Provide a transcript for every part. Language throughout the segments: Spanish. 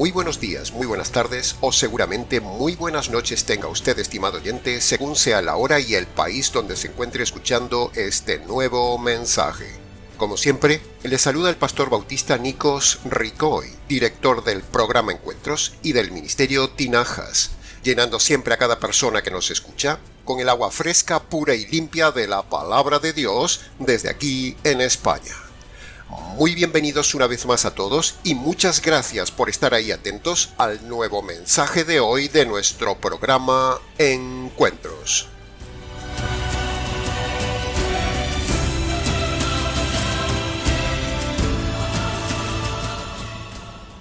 Muy buenos días, muy buenas tardes o seguramente muy buenas noches tenga usted, estimado oyente, según sea la hora y el país donde se encuentre escuchando este nuevo mensaje. Como siempre, le saluda el pastor bautista Nikos Ricoy, director del programa Encuentros y del ministerio Tinajas, llenando siempre a cada persona que nos escucha con el agua fresca, pura y limpia de la palabra de Dios desde aquí en España. Muy bienvenidos una vez más a todos y muchas gracias por estar ahí atentos al nuevo mensaje de hoy de nuestro programa Encuentros.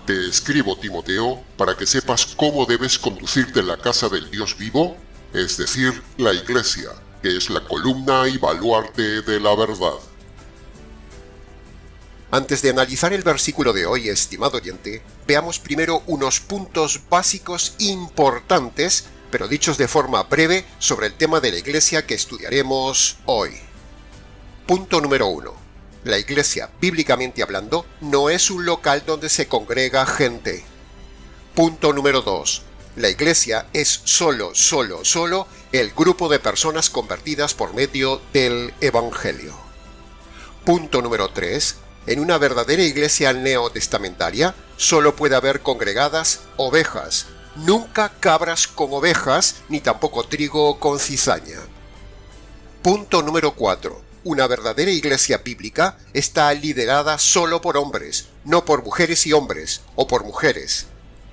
Te escribo, Timoteo, para que sepas cómo debes conducirte en la casa del Dios vivo, es decir, la Iglesia, que es la columna y baluarte de la verdad. Antes de analizar el versículo de hoy, estimado oyente, veamos primero unos puntos básicos importantes, pero dichos de forma breve, sobre el tema de la Iglesia que estudiaremos hoy. Punto número 1. La Iglesia, bíblicamente hablando, no es un local donde se congrega gente. Punto número 2. La Iglesia es solo el grupo de personas convertidas por medio del Evangelio. Punto número 3. En una verdadera iglesia neotestamentaria solo puede haber congregadas ovejas, nunca cabras con ovejas, ni tampoco trigo con cizaña. Punto número 4. Una verdadera iglesia bíblica está liderada solo por hombres, no por mujeres y hombres, o por mujeres.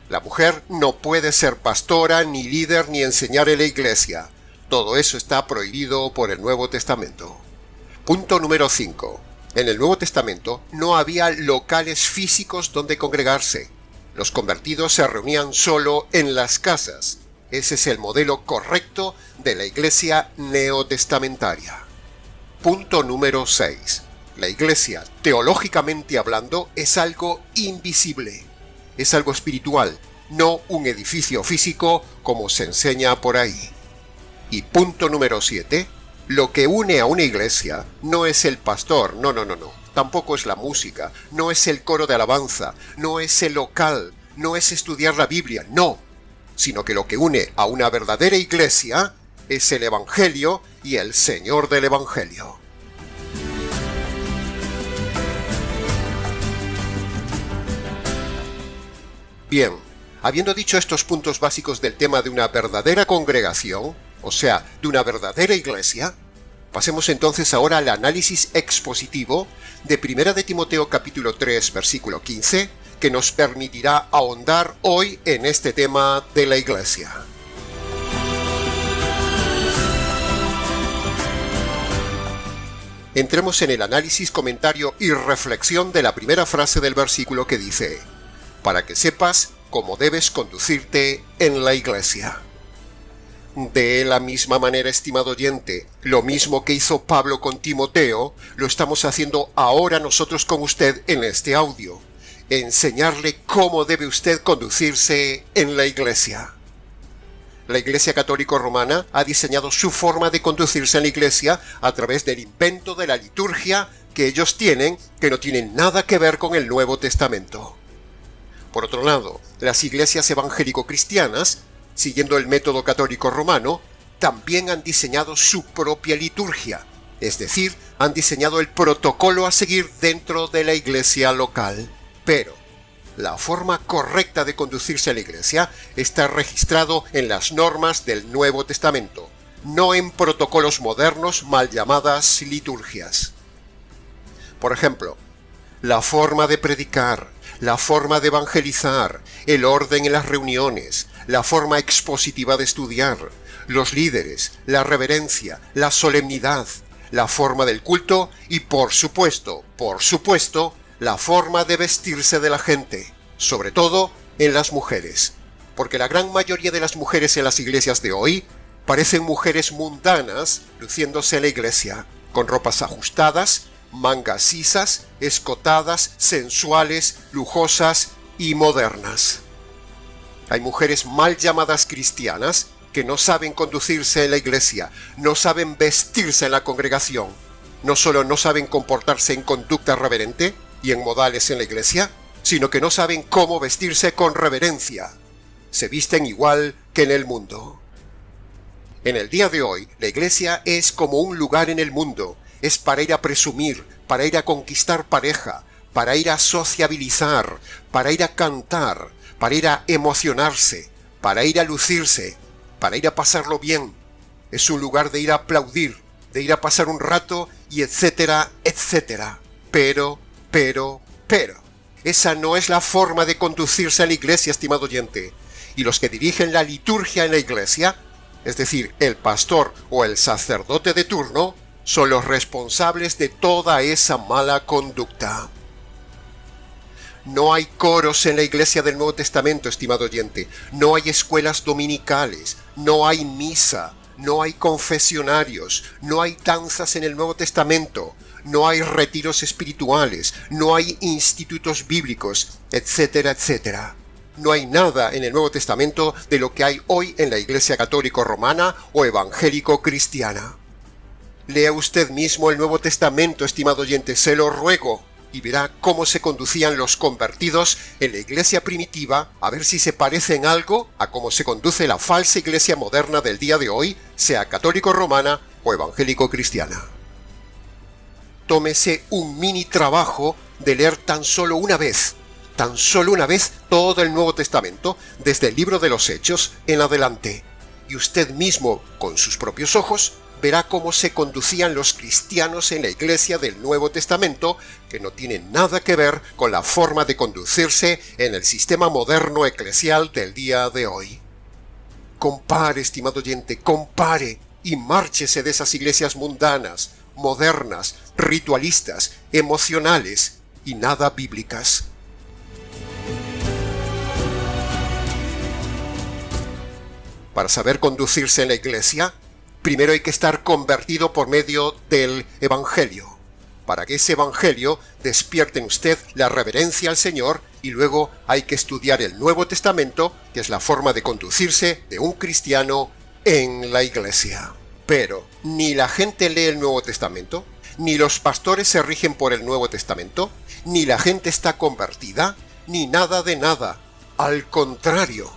La mujer no puede ser pastora, ni líder, ni enseñar en la iglesia. Todo eso está prohibido por el Nuevo Testamento. Punto número 5. En el Nuevo Testamento no había locales físicos donde congregarse. Los convertidos se reunían solo en las casas. Ese es el modelo correcto de la iglesia neotestamentaria. Punto número 6. La iglesia, teológicamente hablando, es algo invisible. Es algo espiritual, no un edificio físico como se enseña por ahí. Y punto número 7. Lo que une a una iglesia no es el pastor, no. Tampoco es la música, no es el coro de alabanza, no es el local, no es estudiar la Biblia, no. Sino que lo que une a una verdadera iglesia es el Evangelio y el Señor del Evangelio. Bien, habiendo dicho estos puntos básicos del tema de una verdadera congregación, o sea, de una verdadera iglesia, pasemos entonces ahora al análisis expositivo de 1 de Timoteo capítulo 3 versículo 15, que nos permitirá ahondar hoy en este tema de la iglesia. Entremos en el análisis, comentario y reflexión de la primera frase del versículo que dice: para que sepas cómo debes conducirte en la iglesia. De la misma manera, estimado oyente, lo mismo que hizo Pablo con Timoteo, lo estamos haciendo ahora nosotros con usted en este audio. Enseñarle cómo debe usted conducirse en la iglesia. La Iglesia Católica Romana ha diseñado su forma de conducirse en la iglesia a través del invento de la liturgia que ellos tienen, que no tienen nada que ver con el Nuevo Testamento. Por otro lado, las iglesias evangélico-cristianas, siguiendo el método católico romano, también han diseñado su propia liturgia, es decir, han diseñado el protocolo a seguir dentro de la iglesia local. Pero la forma correcta de conducirse a la iglesia está registrado en las normas del Nuevo Testamento, no en protocolos modernos mal llamadas liturgias. Por ejemplo, la forma de predicar, la forma de evangelizar, el orden en las reuniones, la forma expositiva de estudiar, los líderes, la reverencia, la solemnidad, la forma del culto y, por supuesto, la forma de vestirse de la gente, sobre todo en las mujeres, porque la gran mayoría de las mujeres en las iglesias de hoy parecen mujeres mundanas luciéndose en la iglesia, con ropas ajustadas, mangas sisas, escotadas, sensuales, lujosas y modernas. Hay mujeres mal llamadas cristianas que no saben conducirse en la iglesia, no saben vestirse en la congregación, no solo no saben comportarse en conducta reverente y en modales en la iglesia, sino que no saben cómo vestirse con reverencia. Se visten igual que en el mundo. En el día de hoy, la iglesia es como un lugar en el mundo. Es para ir a presumir, para ir a conquistar pareja, para ir a sociabilizar, para ir a cantar, para ir a emocionarse, para ir a lucirse, para ir a pasarlo bien. Es un lugar de ir a aplaudir, de ir a pasar un rato y etcétera, etcétera. Pero, esa no es la forma de conducirse a la iglesia, estimado oyente. Y los que dirigen la liturgia en la iglesia, es decir, el pastor o el sacerdote de turno, son los responsables de toda esa mala conducta. No hay coros en la iglesia del Nuevo Testamento, estimado oyente. No hay escuelas dominicales, no hay misa, no hay confesionarios, no hay danzas en el Nuevo Testamento, no hay retiros espirituales, no hay institutos bíblicos, etcétera, etcétera. No hay nada en el Nuevo Testamento de lo que hay hoy en la Iglesia Católica Romana o evangélico-cristiana. Lea usted mismo el Nuevo Testamento, estimado oyente, se lo ruego, y verá cómo se conducían los convertidos en la iglesia primitiva, a ver si se parece en algo a cómo se conduce la falsa iglesia moderna del día de hoy, sea católico-romana o evangélico-cristiana. Tómese un mini trabajo de leer tan solo una vez todo el Nuevo Testamento, desde el libro de los Hechos en adelante, y usted mismo, con sus propios ojos, verá cómo se conducían los cristianos en la iglesia del Nuevo Testamento, que no tiene nada que ver con la forma de conducirse en el sistema moderno eclesial del día de hoy. Compare, estimado oyente, compare y márchese de esas iglesias mundanas, modernas, ritualistas, emocionales y nada bíblicas. Para saber conducirse en la iglesia, primero hay que estar convertido por medio del Evangelio, para que ese Evangelio despierte en usted la reverencia al Señor, y luego hay que estudiar el Nuevo Testamento, que es la forma de conducirse de un cristiano en la iglesia. Pero ni la gente lee el Nuevo Testamento, ni los pastores se rigen por el Nuevo Testamento, ni la gente está convertida, ni nada de nada. Al contrario,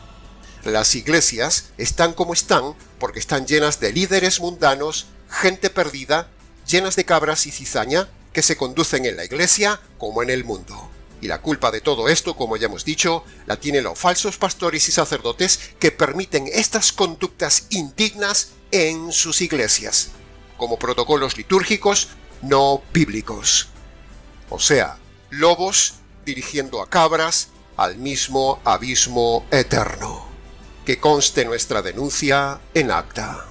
las iglesias están como están porque están llenas de líderes mundanos, gente perdida, llenas de cabras y cizaña, que se conducen en la iglesia como en el mundo. Y la culpa de todo esto, como ya hemos dicho, la tienen los falsos pastores y sacerdotes que permiten estas conductas indignas en sus iglesias, como protocolos litúrgicos no bíblicos. O sea, lobos dirigiendo a cabras al mismo abismo eterno. Que conste nuestra denuncia en acta.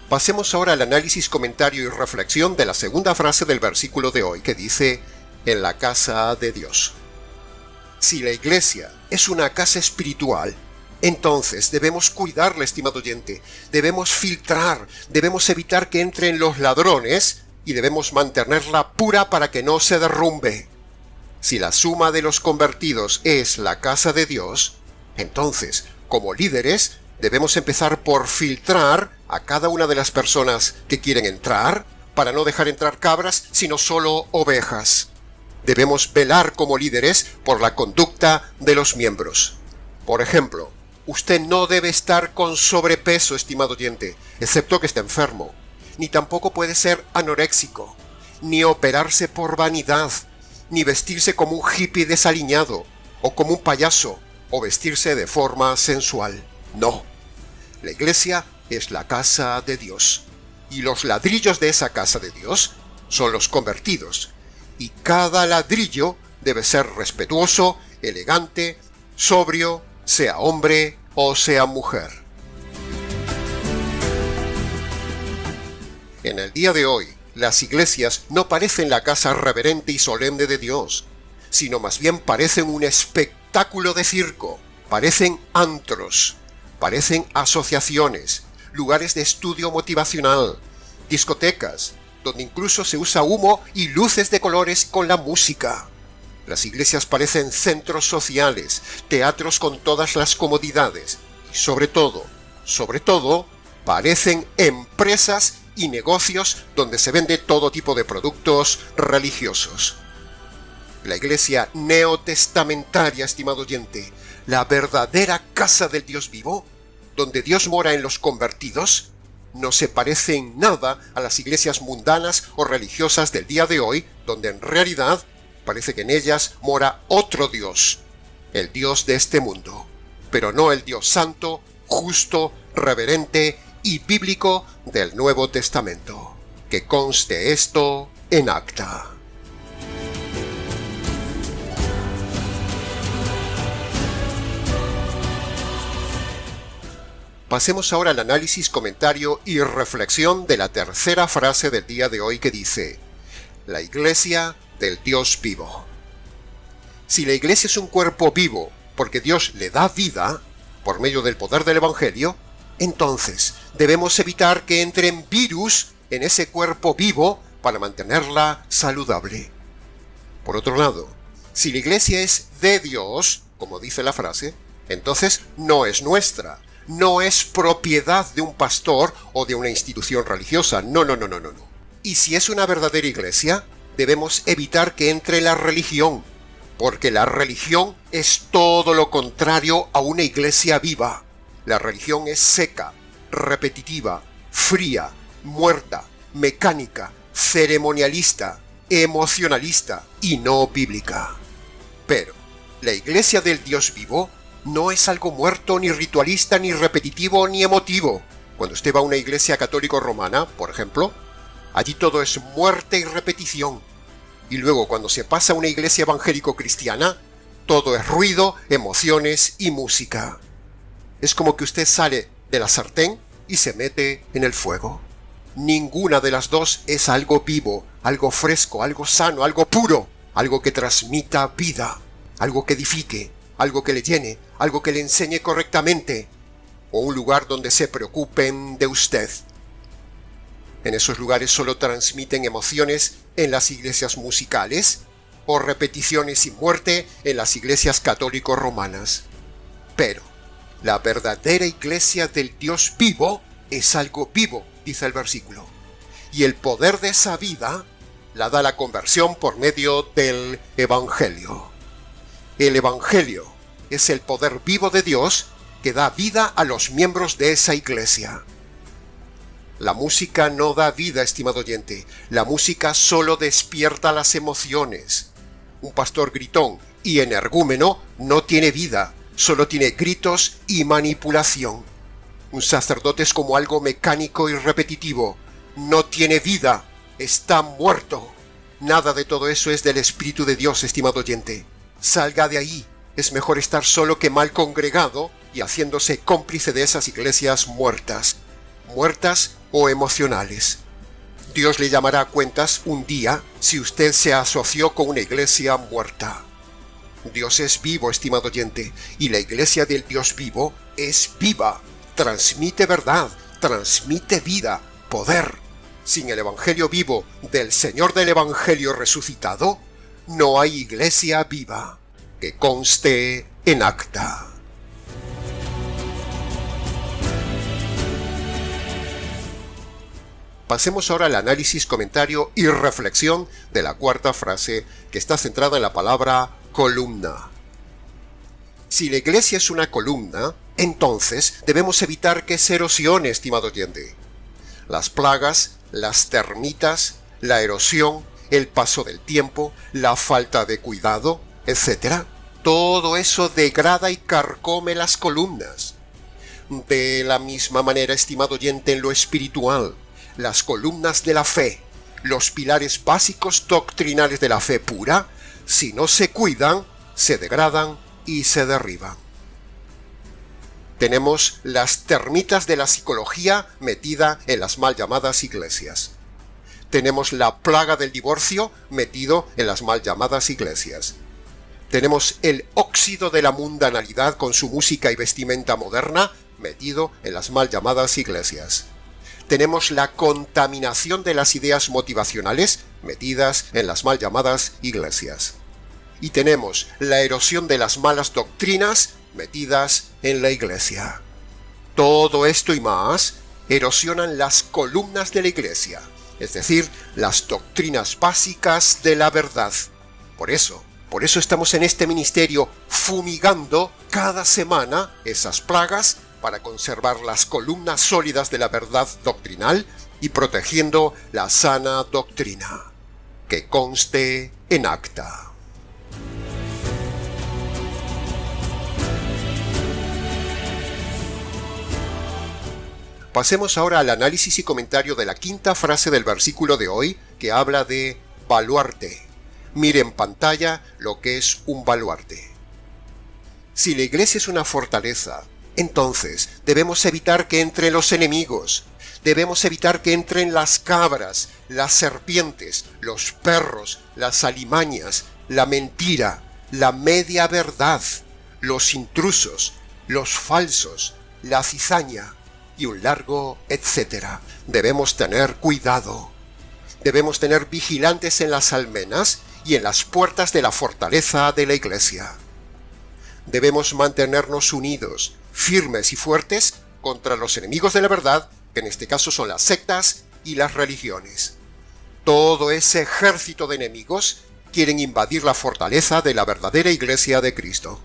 Pasemos ahora al análisis, comentario y reflexión de la segunda frase del versículo de hoy, que dice, en la casa de Dios. Si la iglesia es una casa espiritual, entonces debemos cuidarla, estimado oyente, debemos filtrar, debemos evitar que entren los ladrones y debemos mantenerla pura para que no se derrumbe. Si la suma de los convertidos es la casa de Dios, entonces, como líderes, debemos empezar por filtrar a cada una de las personas que quieren entrar, para no dejar entrar cabras, sino solo ovejas. Debemos velar como líderes por la conducta de los miembros. Por ejemplo, usted no debe estar con sobrepeso, estimado oyente, excepto que esté enfermo. Ni tampoco puede ser anoréxico, ni operarse por vanidad, ni vestirse como un hippie desaliñado, o como un payaso, o vestirse de forma sensual. No. La iglesia es la casa de Dios, y los ladrillos de esa casa de Dios son los convertidos, y cada ladrillo debe ser respetuoso, elegante, sobrio, sea hombre o sea mujer. En el día de hoy, las iglesias no parecen la casa reverente y solemne de Dios, sino más bien parecen un espectáculo de circo, parecen antros, parecen asociaciones, lugares de estudio motivacional, discotecas, donde incluso se usa humo y luces de colores con la música. Las iglesias parecen centros sociales, teatros con todas las comodidades, y sobre todo, parecen empresas y negocios donde se vende todo tipo de productos religiosos. La iglesia neotestamentaria, estimado oyente, la verdadera casa del Dios vivo, donde Dios mora en los convertidos, no se parece en nada a las iglesias mundanas o religiosas del día de hoy, donde en realidad parece que en ellas mora otro Dios, el Dios de este mundo, pero no el Dios santo, justo, reverente y bíblico del Nuevo Testamento. Que conste esto en acta. Pasemos ahora al análisis, comentario y reflexión de la tercera frase del día de hoy que dice: la iglesia del Dios vivo. Si la iglesia es un cuerpo vivo porque Dios le da vida por medio del poder del Evangelio, entonces debemos evitar que entren virus en ese cuerpo vivo para mantenerla saludable. Por otro lado, si la iglesia es de Dios, como dice la frase, entonces no es nuestra. No es propiedad de un pastor o de una institución religiosa. No. Y si es una verdadera iglesia, debemos evitar que entre la religión, porque la religión es todo lo contrario a una iglesia viva. La religión es seca, repetitiva, fría, muerta, mecánica, ceremonialista, emocionalista y no bíblica. Pero la iglesia del Dios vivo no es algo muerto, ni ritualista, ni repetitivo, ni emotivo. Cuando usted va a una iglesia católico romana, por ejemplo, allí todo es muerte y repetición. Y luego cuando se pasa a una iglesia evangélico-cristiana, todo es ruido, emociones y música. Es como que usted sale de la sartén y se mete en el fuego. Ninguna de las dos es algo vivo, algo fresco, algo sano, algo puro, algo que transmita vida, algo que edifique, algo que le llene, algo que le enseñe correctamente, o un lugar donde se preocupen de usted. En esos lugares solo transmiten emociones en las iglesias musicales, o repeticiones y muerte en las iglesias católico-romanas. Pero la verdadera iglesia del Dios vivo es algo vivo, dice el versículo, y el poder de esa vida la da la conversión por medio del Evangelio. El Evangelio es el poder vivo de Dios que da vida a los miembros de esa iglesia. La música no da vida, estimado oyente. La música solo despierta las emociones. Un pastor gritón y energúmeno no tiene vida, solo tiene gritos y manipulación. Un sacerdote es como algo mecánico y repetitivo. No tiene vida, está muerto. Nada de todo eso es del Espíritu de Dios, estimado oyente. Salga de ahí. Es mejor estar solo que mal congregado y haciéndose cómplice de esas iglesias muertas o emocionales. Dios le llamará a cuentas un día si usted se asoció con una iglesia muerta. Dios es vivo, estimado oyente, y la iglesia del Dios vivo es viva, transmite verdad, transmite vida, poder. Sin el Evangelio vivo del Señor del Evangelio resucitado, no hay iglesia viva. Que conste en acta. Pasemos ahora al análisis, comentario y reflexión de la cuarta frase, que está centrada en la palabra columna. Si la iglesia es una columna, entonces debemos evitar que se erosione, estimado oyente. Las plagas, las termitas, la erosión, el paso del tiempo, la falta de cuidado, etc. Todo eso degrada y carcome las columnas. De la misma manera, estimado oyente, en lo espiritual, las columnas de la fe, los pilares básicos doctrinales de la fe pura, si no se cuidan, se degradan y se derriban. Tenemos las termitas de la psicología metida en las mal llamadas iglesias. Tenemos la plaga del divorcio metido en las mal llamadas iglesias. Tenemos el óxido de la mundanalidad con su música y vestimenta moderna metido en las mal llamadas iglesias. Tenemos la contaminación de las ideas motivacionales metidas en las mal llamadas iglesias. Y tenemos la erosión de las malas doctrinas metidas en la iglesia. Todo esto y más erosionan las columnas de la Iglesia, es decir, las doctrinas básicas de la verdad. Por eso estamos en este ministerio fumigando cada semana esas plagas para conservar las columnas sólidas de la verdad doctrinal y protegiendo la sana doctrina. Que conste en acta. Pasemos ahora al análisis y comentario de la quinta frase del versículo de hoy, que habla de baluarte. Mire en pantalla lo que es un baluarte. Si la iglesia es una fortaleza, entonces debemos evitar que entren los enemigos, debemos evitar que entren las cabras, las serpientes, los perros, las alimañas, la mentira, la media verdad, los intrusos, los falsos, la cizaña y un largo etcétera. Debemos tener cuidado. Debemos tener vigilantes en las almenas y en las puertas de la fortaleza de la iglesia. Debemos mantenernos unidos, firmes y fuertes contra los enemigos de la verdad, que en este caso son las sectas y las religiones. Todo ese ejército de enemigos quieren invadir la fortaleza de la verdadera iglesia de Cristo.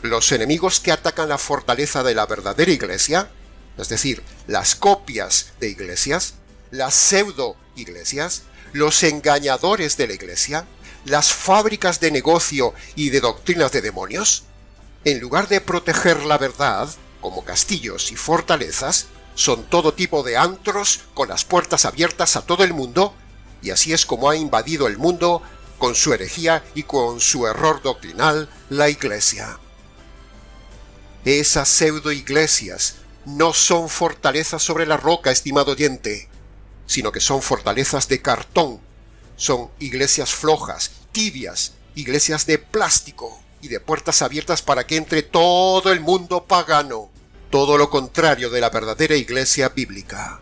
Los enemigos que atacan la fortaleza de la verdadera iglesia, es decir, las copias de iglesias, las pseudo-iglesias, los engañadores de la iglesia, las fábricas de negocio y de doctrinas de demonios, en lugar de proteger la verdad, como castillos y fortalezas, son todo tipo de antros con las puertas abiertas a todo el mundo, y así es como ha invadido el mundo con su herejía y con su error doctrinal la iglesia. Esas pseudo-iglesias no son fortalezas sobre la roca, estimado oyente, sino que son fortalezas de cartón. Son iglesias flojas, tibias, iglesias de plástico y de puertas abiertas para que entre todo el mundo pagano. Todo lo contrario de la verdadera iglesia bíblica.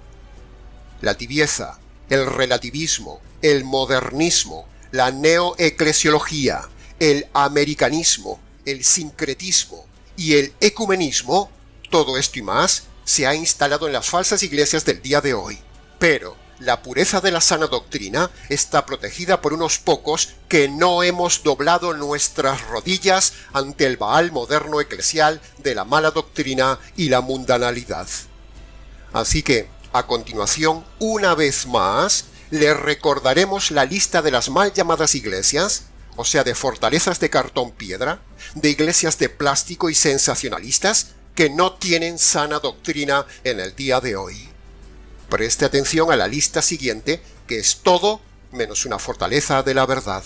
La tibieza, el relativismo, el modernismo, la neoeclesiología, el americanismo, el sincretismo y el ecumenismo, todo esto y más, se ha instalado en las falsas iglesias del día de hoy. Pero la pureza de la sana doctrina está protegida por unos pocos que no hemos doblado nuestras rodillas ante el Baal moderno eclesial de la mala doctrina y la mundanalidad. Así que, a continuación, una vez más, le recordaremos la lista de las mal llamadas iglesias, o sea, de fortalezas de cartón piedra, de iglesias de plástico y sensacionalistas que no tienen sana doctrina en el día de hoy. Preste atención a la lista siguiente, que es todo menos una fortaleza de la verdad.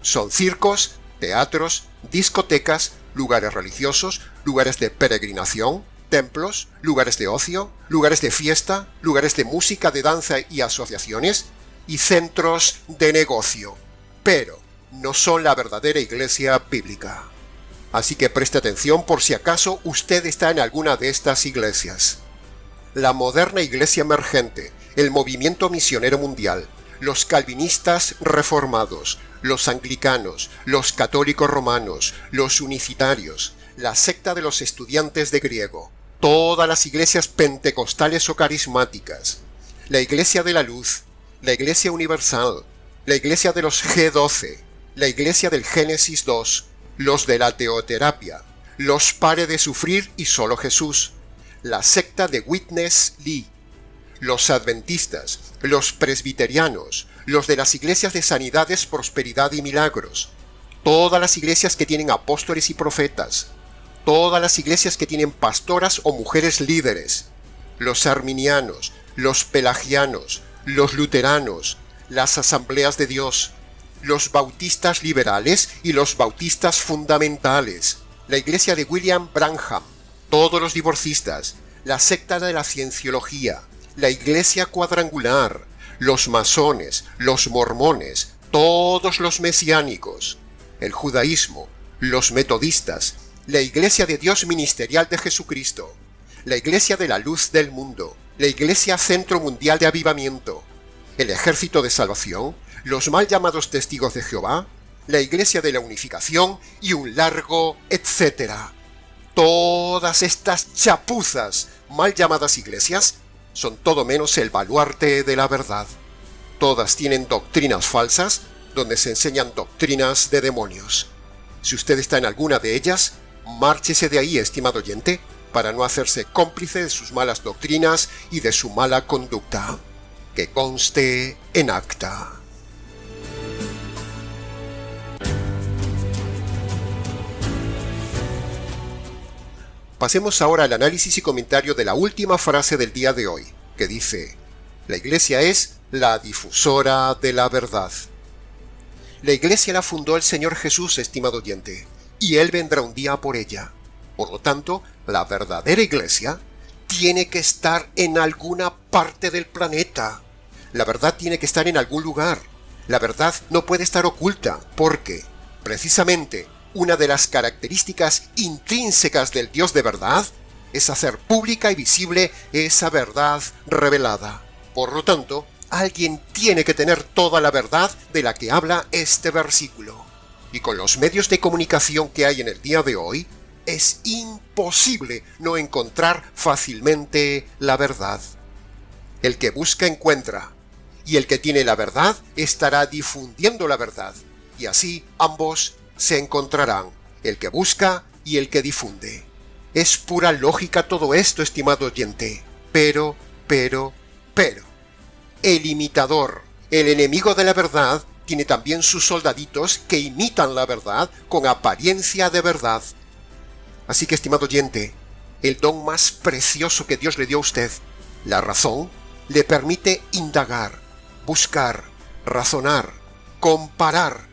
Son circos, teatros, discotecas, lugares religiosos, lugares de peregrinación, templos, lugares de ocio, lugares de fiesta, lugares de música, de danza y asociaciones, y centros de negocio. Pero no son la verdadera iglesia bíblica. Así que preste atención por si acaso usted está en alguna de estas iglesias. La moderna iglesia emergente, el movimiento misionero mundial, los calvinistas reformados, los anglicanos, los católicos romanos, los unicitarios, la secta de los estudiantes de griego, todas las iglesias pentecostales o carismáticas, la iglesia de la luz, la iglesia universal, la iglesia de los G12, la iglesia del Génesis 2, los de la teoterapia, los Pare de Sufrir y Solo Jesús, la secta de Witness Lee, los adventistas, los presbiterianos, los de las iglesias de sanidades, prosperidad y milagros, todas las iglesias que tienen apóstoles y profetas, todas las iglesias que tienen pastoras o mujeres líderes, los arminianos, los pelagianos, los luteranos, las asambleas de Dios, los bautistas liberales y los bautistas fundamentales, la iglesia de William Branham, todos los divorcistas, la secta de la cienciología, la iglesia cuadrangular, los masones, los mormones, todos los mesiánicos, el judaísmo, los metodistas, la iglesia de Dios ministerial de Jesucristo, la iglesia de la luz del mundo, la iglesia Centro Mundial de Avivamiento, el Ejército de Salvación, los mal llamados Testigos de Jehová, la iglesia de la Unificación y un largo etcétera. Todas estas chapuzas mal llamadas iglesias son todo menos el baluarte de la verdad. Todas tienen doctrinas falsas, donde se enseñan doctrinas de demonios. Si usted está en alguna de ellas, márchese de ahí, estimado oyente, para no hacerse cómplice de sus malas doctrinas y de su mala conducta. Que conste en acta. Pasemos ahora al análisis y comentario de la última frase del día de hoy, que dice: la Iglesia es la difusora de la verdad. La Iglesia la fundó el Señor Jesús, estimado oyente, y Él vendrá un día por ella. Por lo tanto, la verdadera Iglesia tiene que estar en alguna parte del planeta. La verdad tiene que estar en algún lugar. La verdad no puede estar oculta, porque, precisamente, una de las características intrínsecas del Dios de verdad es hacer pública y visible esa verdad revelada. Por lo tanto, alguien tiene que tener toda la verdad de la que habla este versículo. Y con los medios de comunicación que hay en el día de hoy, es imposible no encontrar fácilmente la verdad. El que busca encuentra, y el que tiene la verdad estará difundiendo la verdad, y así ambos se encontrarán, el que busca y el que difunde. Es pura lógica todo esto, estimado oyente. Pero, el imitador, el enemigo de la verdad, tiene también sus soldaditos que imitan la verdad con apariencia de verdad. Así que, estimado oyente, el don más precioso que Dios le dio a usted, la razón, le permite indagar, buscar, razonar, comparar,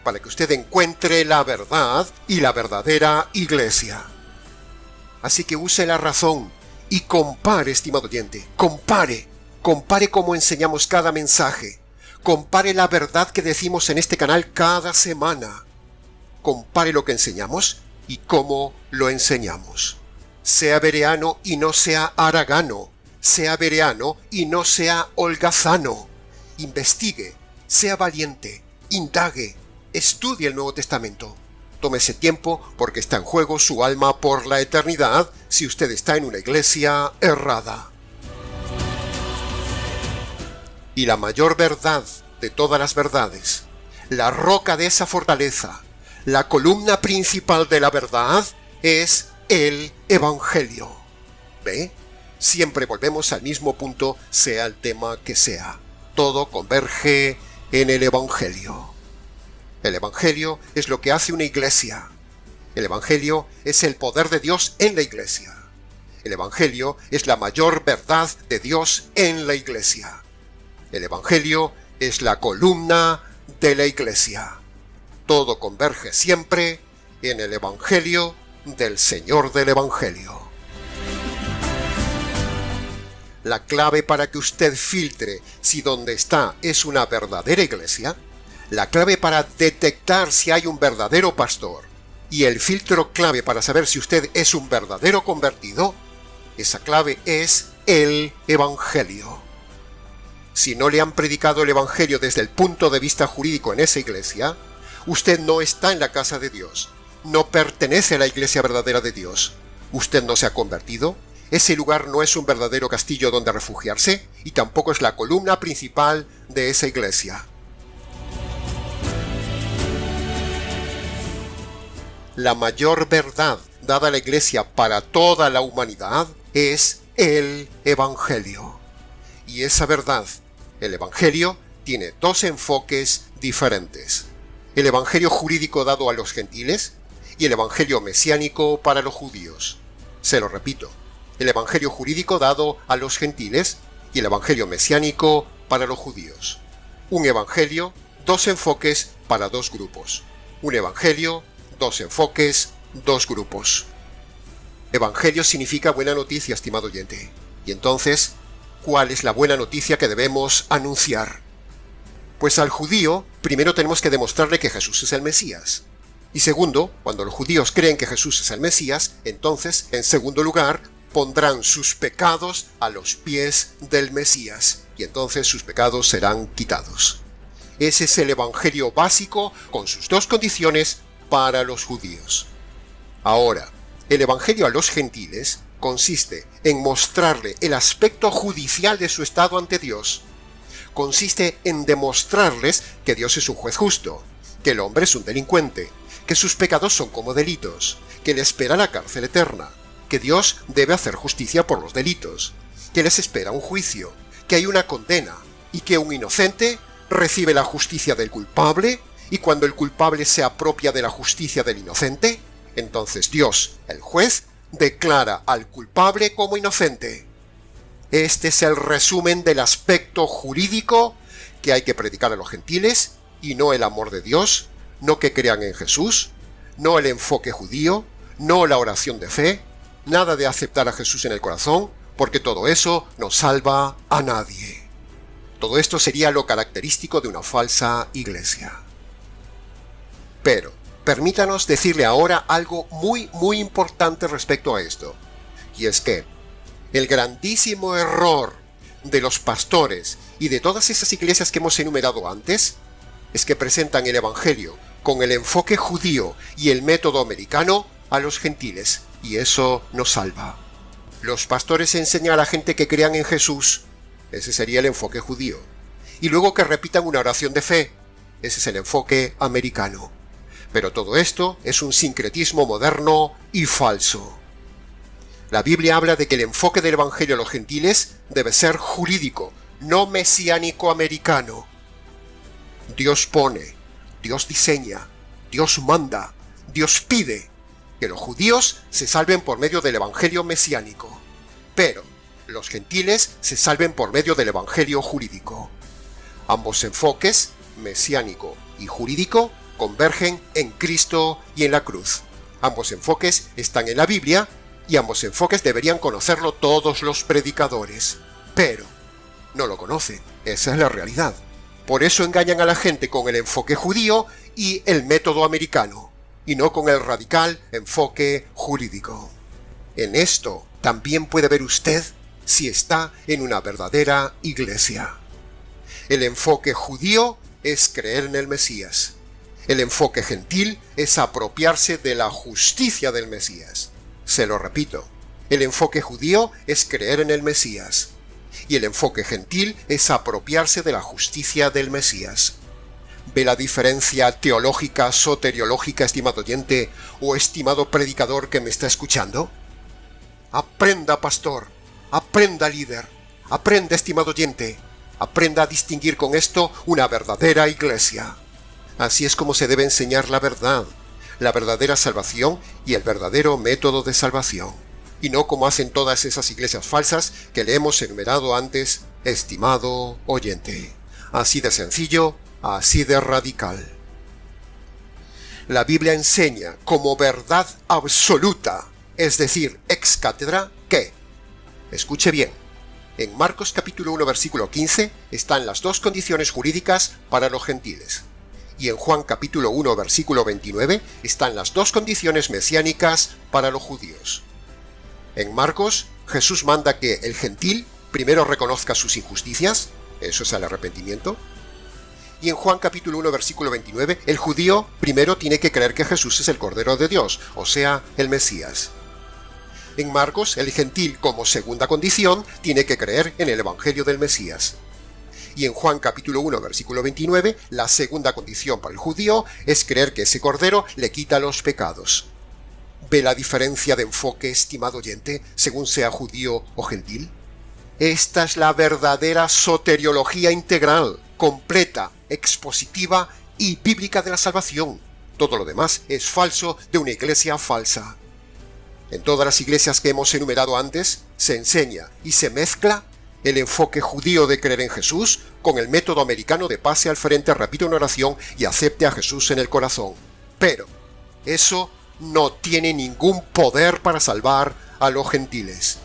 para que usted encuentre la verdad y la verdadera Iglesia. Así que use la razón y compare, estimado oyente, compare cómo enseñamos cada mensaje, compare la verdad que decimos en este canal cada semana, compare lo que enseñamos y cómo lo enseñamos. Sea bereano y no sea haragano, sea bereano y no sea holgazano. Investigue, sea valiente, indague, estudie el Nuevo Testamento. Tómese tiempo porque está en juego su alma por la eternidad si usted está en una iglesia errada. Y la mayor verdad de todas las verdades, la roca de esa fortaleza, la columna principal de la verdad es el Evangelio. ¿Ve? Siempre volvemos al mismo punto, sea el tema que sea. Todo converge en el Evangelio. El Evangelio es lo que hace una iglesia. El Evangelio es el poder de Dios en la iglesia. El Evangelio es la mayor verdad de Dios en la iglesia. El Evangelio es la columna de la iglesia. Todo converge siempre en el Evangelio del Señor del Evangelio. La clave para que usted filtre si donde está es una verdadera iglesia, la clave para detectar si hay un verdadero pastor y el filtro clave para saber si usted es un verdadero convertido, esa clave es el Evangelio. Si no le han predicado el Evangelio desde el punto de vista jurídico en esa iglesia, usted no está en la casa de Dios, no pertenece a la iglesia verdadera de Dios. Usted no se ha convertido, ese lugar no es un verdadero castillo donde refugiarse y tampoco es la columna principal de esa iglesia. La mayor verdad dada a la iglesia para toda la humanidad es el Evangelio. Y esa verdad, el Evangelio, tiene dos enfoques diferentes. El Evangelio jurídico dado a los gentiles y el Evangelio mesiánico para los judíos. Se lo repito, el Evangelio jurídico dado a los gentiles y el Evangelio mesiánico para los judíos. Un Evangelio, dos enfoques para dos grupos. Un Evangelio, dos enfoques, dos grupos. Evangelio significa buena noticia, estimado oyente. Y entonces, ¿cuál es la buena noticia que debemos anunciar? Pues al judío, primero tenemos que demostrarle que Jesús es el Mesías. Y segundo, cuando los judíos creen que Jesús es el Mesías, entonces, en segundo lugar, pondrán sus pecados a los pies del Mesías. Y entonces sus pecados serán quitados. Ese es el Evangelio básico con sus dos condiciones para los judíos. Ahora, el Evangelio a los gentiles consiste en mostrarle el aspecto judicial de su estado ante Dios. Consiste en demostrarles que Dios es un juez justo, que el hombre es un delincuente, que sus pecados son como delitos, que le espera la cárcel eterna, que Dios debe hacer justicia por los delitos, que les espera un juicio, que hay una condena, y que un inocente recibe la justicia del culpable, y cuando el culpable se apropia de la justicia del inocente, entonces Dios, el juez, declara al culpable como inocente. Este es el resumen del aspecto jurídico que hay que predicar a los gentiles, y no el amor de Dios, no que crean en Jesús, no el enfoque judío, no la oración de fe, nada de aceptar a Jesús en el corazón, porque todo eso no salva a nadie. Todo esto sería lo característico de una falsa iglesia. Pero, permítanos decirle ahora algo muy importante respecto a esto, y es que el grandísimo error de los pastores y de todas esas iglesias que hemos enumerado antes es que presentan el Evangelio con el enfoque judío y el método americano a los gentiles, y eso no salva. Los pastores enseñan a la gente que crean en Jesús, ese sería el enfoque judío, y luego que repitan una oración de fe, ese es el enfoque americano. Pero todo esto es un sincretismo moderno y falso. La Biblia habla de que el enfoque del Evangelio a los gentiles debe ser jurídico, no mesiánico americano. Dios pone, Dios diseña, Dios manda, Dios pide que los judíos se salven por medio del Evangelio mesiánico, pero los gentiles se salven por medio del Evangelio jurídico. Ambos enfoques, mesiánico y jurídico, convergen en Cristo y en la cruz. Ambos enfoques están en la Biblia y ambos enfoques deberían conocerlo todos los predicadores, pero no lo conocen, esa es la realidad. Por eso engañan a la gente con el enfoque judío y el método americano, y no con el radical enfoque jurídico. En esto también puede ver usted si está en una verdadera iglesia. El enfoque judío es creer en el Mesías. El enfoque gentil es apropiarse de la justicia del Mesías. Se lo repito, el enfoque judío es creer en el Mesías, y el enfoque gentil es apropiarse de la justicia del Mesías. ¿Ve la diferencia teológica, soteriológica, estimado oyente o estimado predicador que me está escuchando? Aprenda, pastor, aprenda, líder, aprenda, estimado oyente, aprenda a distinguir con esto una verdadera iglesia. Así es como se debe enseñar la verdadera salvación y el verdadero método de salvación, y no como hacen todas esas iglesias falsas que le hemos enumerado antes, estimado oyente. Así de sencillo, así de radical. La Biblia enseña como verdad absoluta, es decir, ex cátedra, que, escuche bien, en Marcos capítulo 1 versículo 15 están las dos condiciones jurídicas para los gentiles. Y en Juan capítulo 1 versículo 29 están las dos condiciones mesiánicas para los judíos. En Marcos, Jesús manda que el gentil primero reconozca sus injusticias, eso es el arrepentimiento. Y en Juan capítulo 1 versículo 29, el judío primero tiene que creer que Jesús es el Cordero de Dios, o sea, el Mesías. En Marcos, el gentil como segunda condición tiene que creer en el Evangelio del Mesías. Y en Juan capítulo 1 versículo 29, la segunda condición para el judío es creer que ese Cordero le quita los pecados. ¿Ve la diferencia de enfoque, estimado oyente, según sea judío o gentil? Esta es la verdadera soteriología integral, completa, expositiva y bíblica de la salvación. Todo lo demás es falso de una iglesia falsa. En todas las iglesias que hemos enumerado antes, se enseña y se mezcla el enfoque judío de creer en Jesús con el método americano de pase al frente, repita una oración y acepte a Jesús en el corazón. Pero eso no tiene ningún poder para salvar a los gentiles.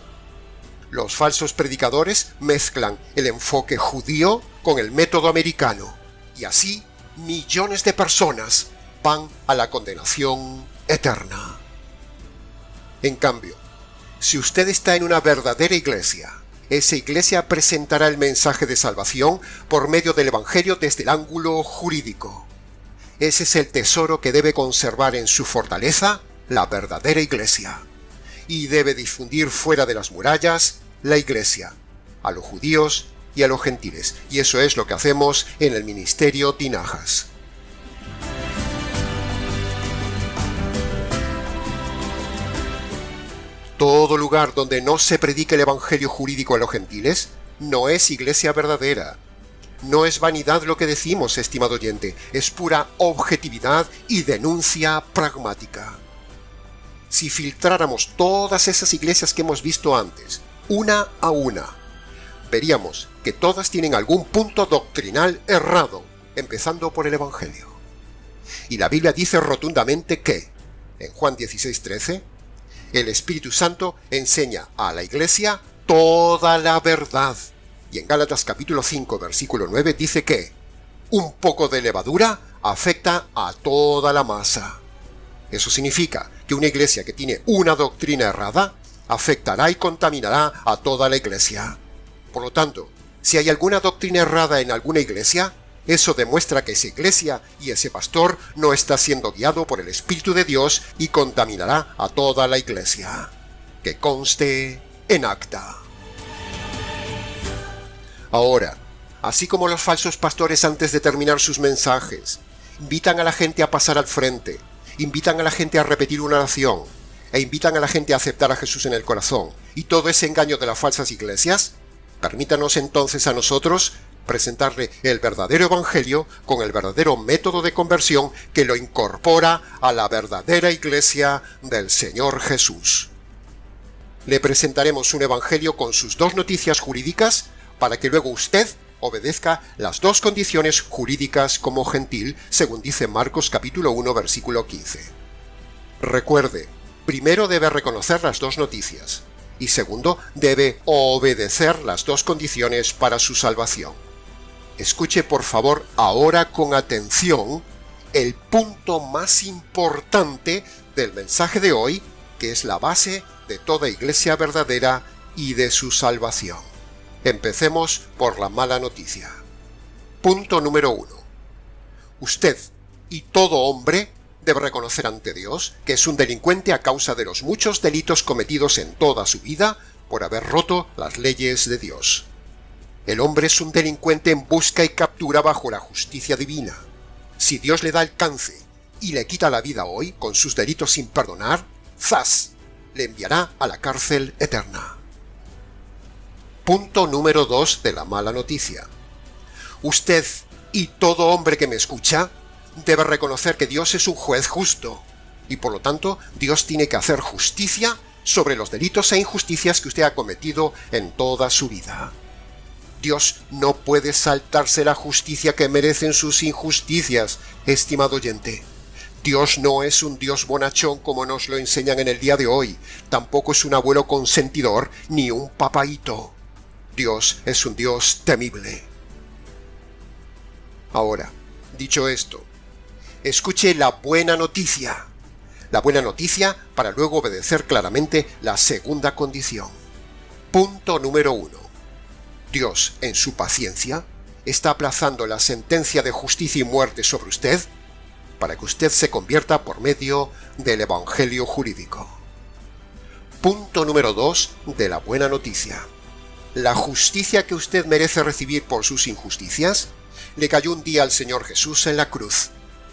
Los falsos predicadores mezclan el enfoque judío con el método americano, y así millones de personas van a la condenación eterna. En cambio, si usted está en una verdadera iglesia, esa iglesia presentará el mensaje de salvación por medio del Evangelio desde el ángulo jurídico. Ese es el tesoro que debe conservar en su fortaleza la verdadera iglesia. y debe difundir fuera de las murallas la Iglesia, a los judíos y a los gentiles. Y eso es lo que hacemos en el Ministerio Tinajas. Todo lugar donde no se predique el evangelio jurídico a los gentiles no es iglesia verdadera. No es vanidad lo que decimos, estimado oyente, es pura objetividad y denuncia pragmática. Si filtráramos todas esas iglesias que hemos visto antes, una a una, veríamos que todas tienen algún punto doctrinal errado, empezando por el evangelio. Y la Biblia dice rotundamente que, en Juan 16:13, el Espíritu Santo enseña a la Iglesia toda la verdad. Y en Gálatas capítulo 5, versículo 9 dice que un poco de levadura afecta a toda la masa. Eso significa que una iglesia que tiene una doctrina errada afectará y contaminará a toda la iglesia. Por lo tanto, si hay alguna doctrina errada en alguna iglesia, eso demuestra que esa iglesia y ese pastor no está siendo guiado por el Espíritu de Dios y contaminará a toda la iglesia. Que conste en acta. Ahora, así como los falsos pastores antes de terminar sus mensajes, invitan a la gente a pasar al frente, invitan a la gente a repetir una oración, e invitan a la gente a aceptar a Jesús en el corazón, y todo ese engaño de las falsas iglesias, permítanos entonces a nosotros presentarle el verdadero evangelio con el verdadero método de conversión que lo incorpora a la verdadera iglesia del Señor Jesús. Le presentaremos un evangelio con sus dos noticias jurídicas para que luego usted obedezca las dos condiciones jurídicas como gentil, según dice Marcos capítulo 1, versículo 15. Recuerde, primero debe reconocer las dos noticias y segundo, debe obedecer las dos condiciones para su salvación. Escuche por favor ahora con atención el punto más importante del mensaje de hoy, que es la base de toda iglesia verdadera y de su salvación. Empecemos por la mala noticia. Punto número 1. Usted y todo hombre debe reconocer ante Dios que es un delincuente a causa de los muchos delitos cometidos en toda su vida por haber roto las leyes de Dios. El hombre es un delincuente en busca y captura bajo la justicia divina. Si Dios le da alcance y le quita la vida hoy con sus delitos sin perdonar, ¡zas!, le enviará a la cárcel eterna. Punto número 2 de la mala noticia. Usted y todo hombre que me escucha debe reconocer que Dios es un juez justo y por lo tanto Dios tiene que hacer justicia sobre los delitos e injusticias que usted ha cometido en toda su vida. Dios no puede saltarse la justicia que merecen sus injusticias, estimado oyente. Dios no es un Dios bonachón como nos lo enseñan en el día de hoy, tampoco es un abuelo consentidor ni un papaíto. Dios es un Dios temible. Ahora, dicho esto, escuche la buena noticia. La buena noticia para luego obedecer claramente la segunda condición. Punto número 1. Dios, en su paciencia, está aplazando la sentencia de justicia y muerte sobre usted para que usted se convierta por medio del evangelio jurídico. Punto número 2 de la buena noticia. La justicia que usted merece recibir por sus injusticias le cayó un día al Señor Jesús en la cruz,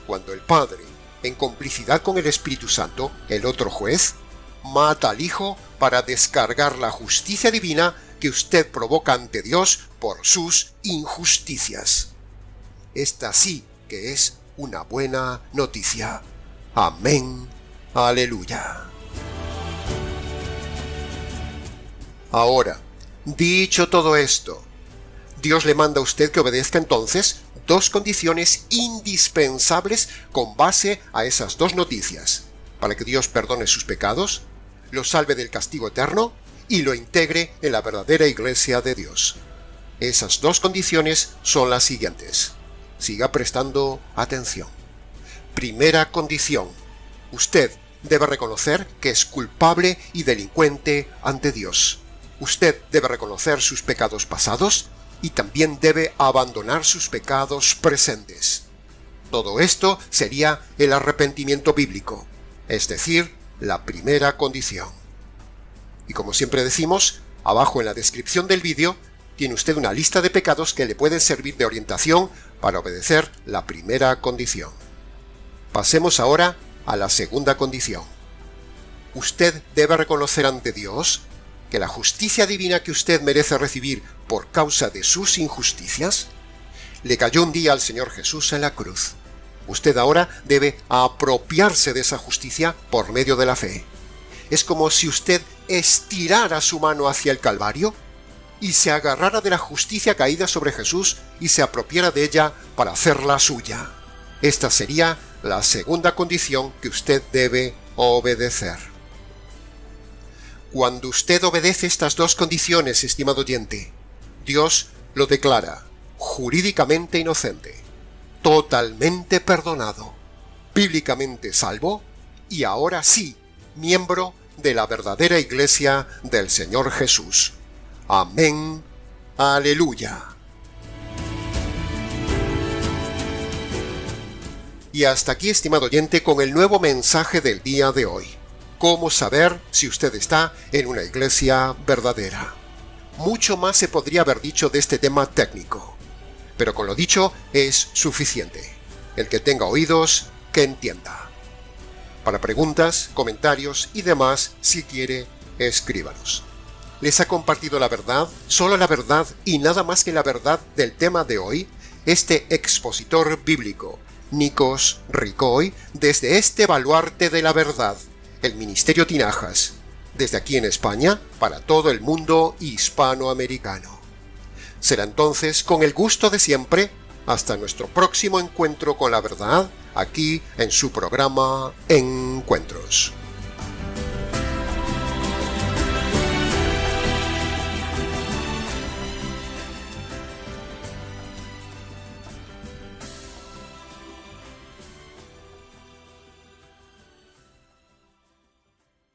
cuando el Padre, en complicidad con el Espíritu Santo, el otro juez, mata al Hijo para descargar la justicia divina que usted provoca ante Dios por sus injusticias. Esta sí que es una buena noticia. Amén. Aleluya. Ahora, dicho todo esto, Dios le manda a usted que obedezca entonces dos condiciones indispensables con base a esas dos noticias, para que Dios perdone sus pecados, lo salve del castigo eterno y lo integre en la verdadera iglesia de Dios. Esas dos condiciones son las siguientes. Siga prestando atención. Primera condición. Usted debe reconocer que es culpable y delincuente ante Dios. Usted debe reconocer sus pecados pasados y también debe abandonar sus pecados presentes. Todo esto sería el arrepentimiento bíblico, es decir, la primera condición. Y como siempre decimos, abajo en la descripción del vídeo tiene usted una lista de pecados que le pueden servir de orientación para obedecer la primera condición. Pasemos ahora a la segunda condición. Usted debe reconocer ante Dios que la justicia divina que usted merece recibir por causa de sus injusticias le cayó un día al Señor Jesús en la cruz. Usted ahora debe apropiarse de esa justicia por medio de la fe. Es como si usted estirara su mano hacia el Calvario y se agarrara de la justicia caída sobre Jesús y se apropiara de ella para hacerla suya. Esta sería la segunda condición que usted debe obedecer. Cuando usted obedece estas dos condiciones, estimado oyente, Dios lo declara jurídicamente inocente, totalmente perdonado, bíblicamente salvo y ahora sí, miembro de la verdadera Iglesia del Señor Jesús. Amén. Aleluya. Y hasta aquí, estimado oyente, con el nuevo mensaje del día de hoy. ¿Cómo saber si usted está en una iglesia verdadera? Mucho más se podría haber dicho de este tema técnico, pero con lo dicho es suficiente. El que tenga oídos, que entienda. Para preguntas, comentarios y demás, si quiere, escríbanos. ¿Les ha compartido la verdad, solo la verdad y nada más que la verdad del tema de hoy? Este expositor bíblico, Nikos Ricoi, desde este baluarte de la verdad, el Ministerio Tinajas, desde aquí en España, para todo el mundo hispanoamericano. Será entonces, con el gusto de siempre, hasta nuestro próximo encuentro con la verdad, aquí en su programa Encuentros.